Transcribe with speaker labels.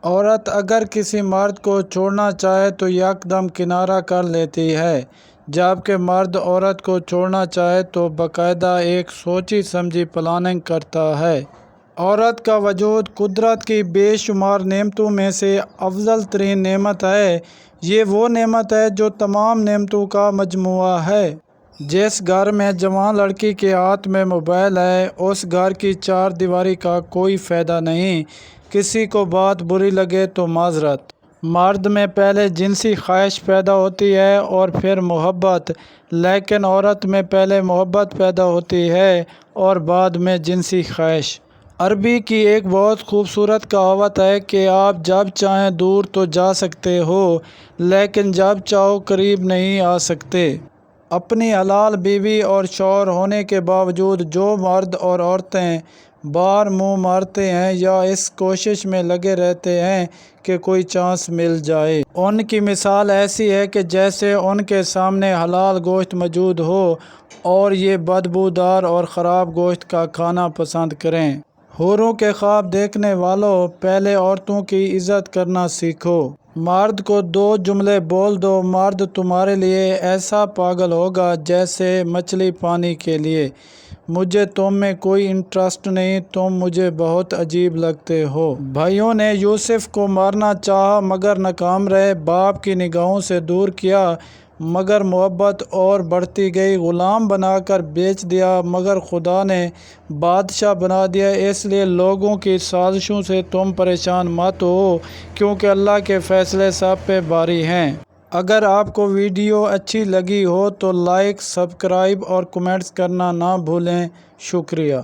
Speaker 1: عورت اگر کسی مرد کو چھوڑنا چاہے تو یکدم کنارہ کر لیتی ہے، جبکہ مرد عورت کو چھوڑنا چاہے تو باقاعدہ ایک سوچی سمجھی پلاننگ کرتا ہے۔ عورت کا وجود قدرت کی بے شمار نعمتوں میں سے افضل ترین نعمت ہے۔ یہ وہ نعمت ہے جو تمام نعمتوں کا مجموعہ ہے۔ جس گھر میں جوان لڑکی کے ہاتھ میں موبائل ہے، اس گھر کی چار دیواری کا کوئی فائدہ نہیں۔ کسی کو بات بری لگے تو معذرت۔ مرد میں پہلے جنسی خواہش پیدا ہوتی ہے اور پھر محبت، لیکن عورت میں پہلے محبت پیدا ہوتی ہے اور بعد میں جنسی خواہش۔ عربی کی ایک بہت خوبصورت کہاوت ہے کہ آپ جب چاہیں دور تو جا سکتے ہو، لیکن جب چاہو قریب نہیں آ سکتے۔ اپنی حلال بیوی اور شوہر ہونے کے باوجود جو مرد اور عورتیں باہر منہ مارتے ہیں یا اس کوشش میں لگے رہتے ہیں کہ کوئی چانس مل جائے، ان کی مثال ایسی ہے کہ جیسے ان کے سامنے حلال گوشت موجود ہو اور یہ بدبودار اور خراب گوشت کا کھانا پسند کریں۔ حوروں کے خواب دیکھنے والوں، پہلے عورتوں کی عزت کرنا سیکھو۔ مرد کو دو جملے بول دو، مرد تمہارے لیے ایسا پاگل ہوگا جیسے مچھلی پانی کے لیے۔ مجھے تم میں کوئی انٹرسٹ نہیں، تم مجھے بہت عجیب لگتے ہو۔ بھائیوں نے یوسف کو مارنا چاہا مگر ناکام رہے، باپ کی نگاہوں سے دور کیا مگر محبت اور بڑھتی گئی، غلام بنا کر بیچ دیا مگر خدا نے بادشاہ بنا دیا۔ اس لیے لوگوں کی سازشوں سے تم پریشان مت ہو، کیونکہ اللہ کے فیصلے سب پہ باری ہیں۔ اگر آپ کو ویڈیو اچھی لگی ہو تو لائک، سبسکرائب اور کمنٹس کرنا نہ بھولیں۔ شکریہ۔